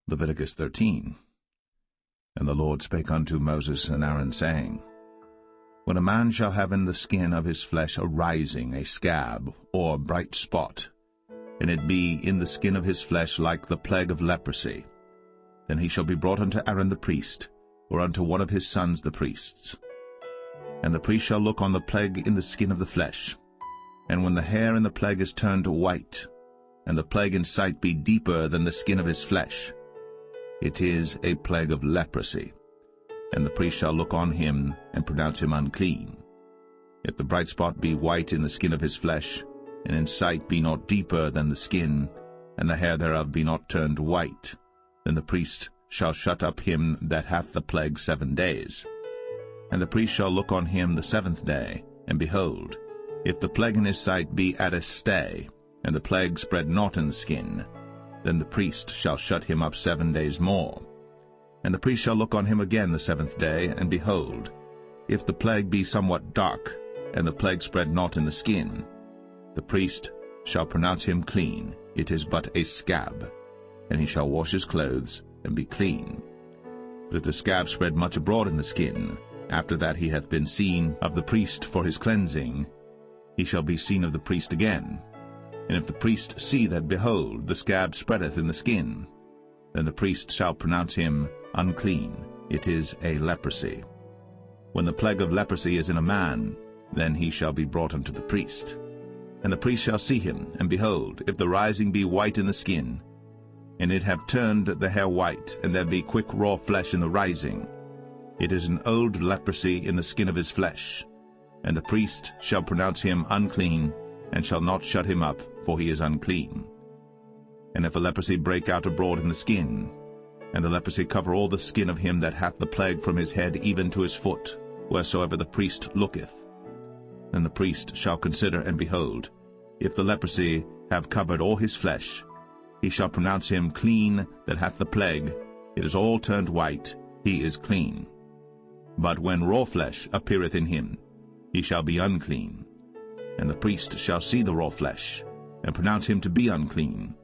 Leviticus 13. And the Lord spake unto Moses and Aaron, saying, When a man shall have in the skin of his flesh a rising, a scab, or bright spot, and it be in the skin of his flesh like the plague of leprosy, then he shall be brought unto Aaron the priest, or unto one of his sons the priests. And the priest shall look on the plague in the skin of the flesh. And when the hair in the plague is turned white, and the plague in sight be deeper than the skin of his flesh, it is a plague of leprosy. And the priest shall look on him, and pronounce him unclean. If the bright spot be white in the skin of his flesh, and in sight be not deeper than the skin, and the hair thereof be not turned white, then the priest shall shut up him that hath the plague 7 days. And the priest shall look on him the 7th day, and behold, if the plague in his sight be at a stay, and the plague spread not in the skin, then the priest shall shut him up 7 days more. And the priest shall look on him again the 7th day, and behold, if the plague be somewhat dark, and the plague spread not in the skin, the priest shall pronounce him clean. It is but a scab, and he shall wash his clothes, and be clean. But if the scab spread much abroad in the skin, after that he hath been seen of the priest for his cleansing, he shall be seen of the priest again. And if the priest see that, behold, the scab spreadeth in the skin, then the priest shall pronounce him unclean. It is a leprosy. When the plague of leprosy is in a man, then he shall be brought unto the priest. And the priest shall see him, and behold, if the rising be white in the skin, and it have turned the hair white, and there be quick raw flesh in the rising, it is an old leprosy in the skin of his flesh. And the priest shall pronounce him unclean, and shall not shut him up, for he is unclean. And if a leprosy break out abroad in the skin, and the leprosy cover all the skin of him that hath the plague from his head even to his foot, wheresoever the priest looketh, then the priest shall consider, and behold, if the leprosy have covered all his flesh, he shall pronounce him clean that hath the plague. It is all turned white, he is clean. But when raw flesh appeareth in him, he shall be unclean. And the priest shall see the raw flesh, and pronounce him to be unclean.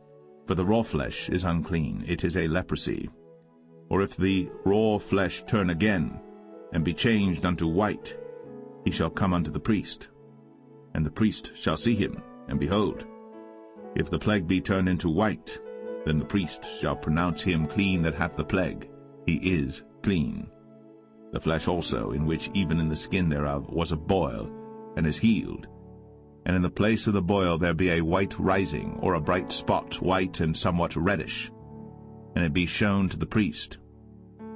For the raw flesh is unclean, it is a leprosy. Or if the raw flesh turn again, and be changed unto white, he shall come unto the priest. And the priest shall see him, and behold, if the plague be turned into white, then the priest shall pronounce him clean that hath the plague. He is clean. The flesh also, in which even in the skin thereof was a boil, and is healed, and in the place of the boil there be a white rising, or a bright spot, white and somewhat reddish, and it be shown to the priest.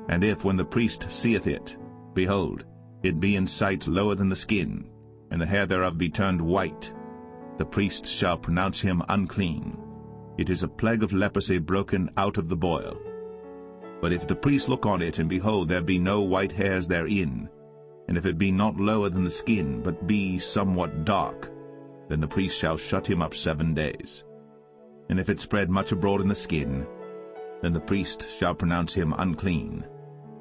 And if, when the priest seeth it, behold, it be in sight lower than the skin, and the hair thereof be turned white, the priest shall pronounce him unclean. It is a plague of leprosy broken out of the boil. But if the priest look on it, and behold, there be no white hairs therein, and if it be not lower than the skin, but be somewhat dark, then the priest shall shut him up 7 days. And if it spread much abroad in the skin, then the priest shall pronounce him unclean.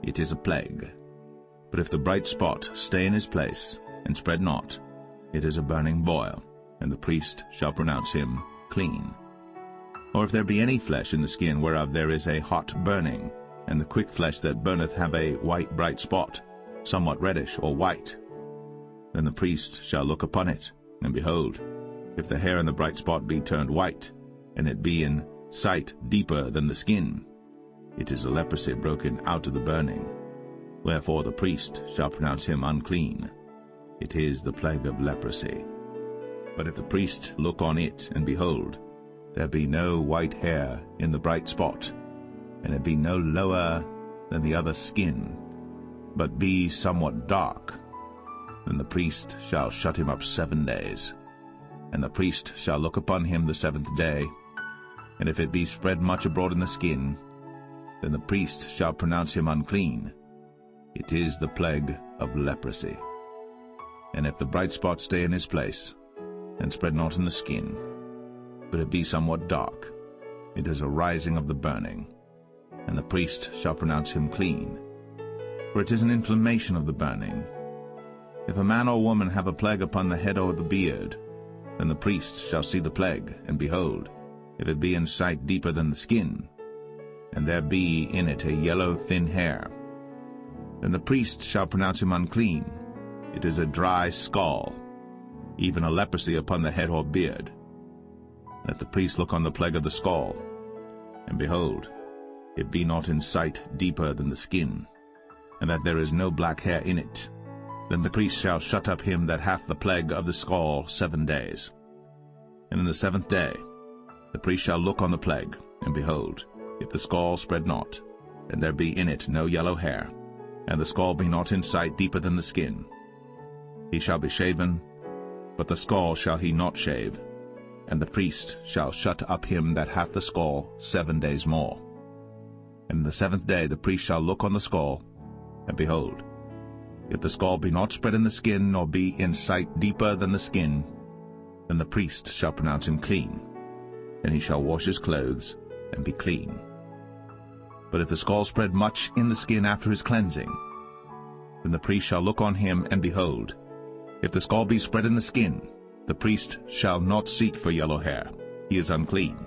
It is a plague. But if the bright spot stay in his place, and spread not, it is a burning boil, and the priest shall pronounce him clean. Or if there be any flesh in the skin whereof there is a hot burning, and the quick flesh that burneth have a white bright spot, somewhat reddish or white, then the priest shall look upon it, and behold, if the hair in the bright spot be turned white, and it be in sight deeper than the skin, it is a leprosy broken out of the burning. Wherefore the priest shall pronounce him unclean. It is the plague of leprosy. But if the priest look on it, and behold, there be no white hair in the bright spot, and it be no lower than the other skin, but be somewhat dark, then the priest shall shut him up 7 days. And the priest shall look upon him the 7th day, and if it be spread much abroad in the skin, then the priest shall pronounce him unclean. It is the plague of leprosy. And if the bright spot stay in his place, and spread not in the skin, but it be somewhat dark, it is a rising of the burning, and the priest shall pronounce him clean. For it is an inflammation of the burning. If a man or woman have a plague upon the head or the beard, then the priest shall see the plague, and behold, if it be in sight deeper than the skin, and there be in it a yellow thin hair, then the priest shall pronounce him unclean. It is a dry scall, even a leprosy upon the head or beard. Let the priest look on the plague of the scall, and behold, it be not in sight deeper than the skin, and that there is no black hair in it. Then the priest shall shut up him that hath the plague of the scall 7 days. And in the 7th day the priest shall look on the plague, and behold, if the scall spread not, and there be in it no yellow hair, and the scall be not in sight deeper than the skin, he shall be shaven, but the scall shall he not shave, and the priest shall shut up him that hath the scall 7 days more. And in the 7th day the priest shall look on the scall, and behold, if the scall be not spread in the skin, nor be in sight deeper than the skin, then the priest shall pronounce him clean, and he shall wash his clothes, and be clean. But if the scall spread much in the skin after his cleansing, then the priest shall look on him, and behold, if the scall be spread in the skin, the priest shall not seek for yellow hair, he is unclean.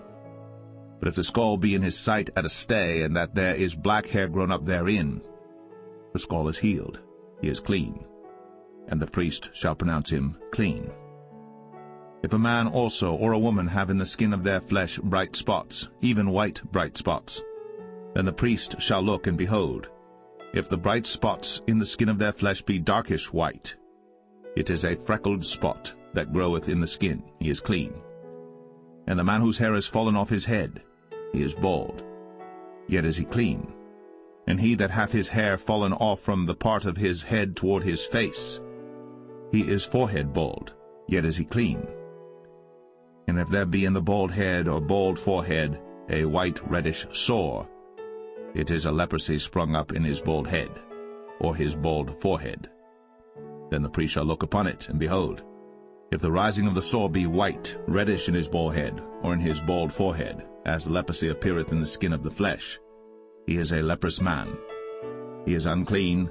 But if the scall be in his sight at a stay, and that there is black hair grown up therein, the scall is healed, he is clean, and the priest shall pronounce him clean. If a man also or a woman have in the skin of their flesh bright spots, even white bright spots, then the priest shall look, and behold, if the bright spots in the skin of their flesh be darkish white, it is a freckled spot that groweth in the skin, he is clean. And the man whose hair is fallen off his head, he is bald, yet is he clean. And he that hath his hair fallen off from the part of his head toward his face, he is forehead bald, yet is he clean. And if there be in the bald head or bald forehead a white reddish sore, it is a leprosy sprung up in his bald head, or his bald forehead. Then the priest shall look upon it, and behold, if the rising of the sore be white, reddish in his bald head, or in his bald forehead, as the leprosy appeareth in the skin of the flesh, he is a leprous man. He is unclean.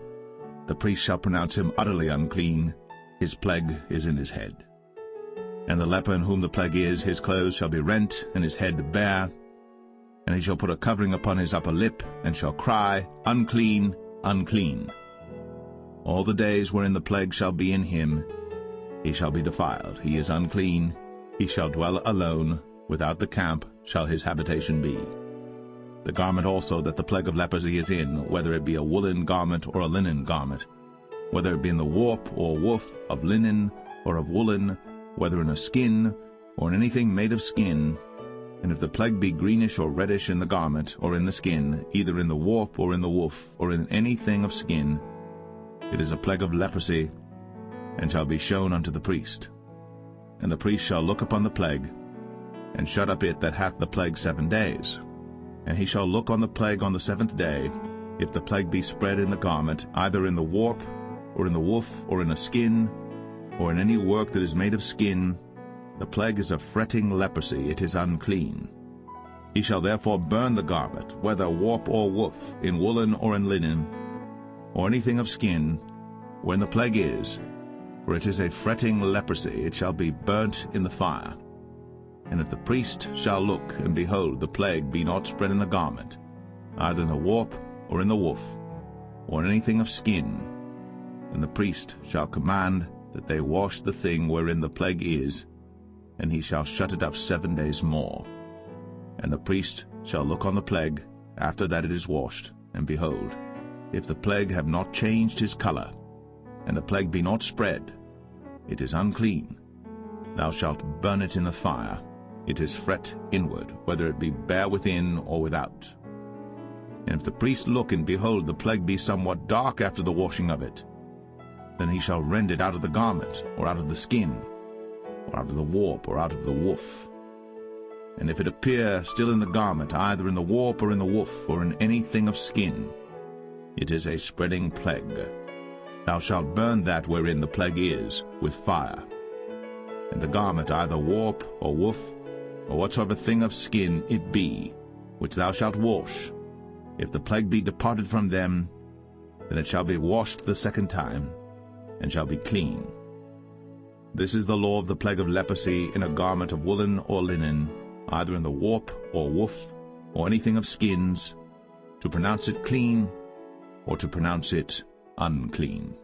The priest shall pronounce him utterly unclean. His plague is in his head. And the leper in whom the plague is, his clothes shall be rent, and his head bare. And he shall put a covering upon his upper lip, and shall cry, Unclean, unclean. All the days wherein the plague shall be in him, he shall be defiled. He is unclean. He shall dwell alone. Without the camp shall his habitation be. The garment also that the plague of leprosy is in, whether it be a woolen garment or a linen garment, whether it be in the warp or woof of linen or of woolen, whether in a skin or in anything made of skin, and if the plague be greenish or reddish in the garment or in the skin, either in the warp or in the woof or in anything of skin, it is a plague of leprosy, and shall be shown unto the priest. And the priest shall look upon the plague, and shut up it that hath the plague 7 days. And he shall look on the plague on the 7th day. If the plague be spread in the garment, either in the warp, or in the woof, or in a skin, or in any work that is made of skin, the plague is a fretting leprosy, it is unclean. He shall therefore burn the garment, whether warp or woof, in woolen or in linen, or anything of skin, wherein the plague is, for it is a fretting leprosy, it shall be burnt in the fire. And if the priest shall look, and behold, the plague be not spread in the garment, either in the warp, or in the woof, or in anything of skin, then the priest shall command that they wash the thing wherein the plague is, and he shall shut it up 7 days more. And the priest shall look on the plague, after that it is washed, and behold, if the plague have not changed his color, and the plague be not spread, it is unclean. Thou shalt burn it in the fire. It is fret inward, whether it be bare within or without. And if the priest look, and behold, the plague be somewhat dark after the washing of it, then he shall rend it out of the garment, or out of the skin, or out of the warp, or out of the woof. And if it appear still in the garment, either in the warp, or in the woof, or in anything of skin, it is a spreading plague. Thou shalt burn that wherein the plague is with fire. And the garment, either warp, or woof, or whatsoever thing of skin it be, which thou shalt wash, if the plague be departed from them, then it shall be washed the 2nd time, and shall be clean. This is the law of the plague of leprosy in a garment of woolen or linen, either in the warp or woof, or anything of skins, to pronounce it clean or to pronounce it unclean.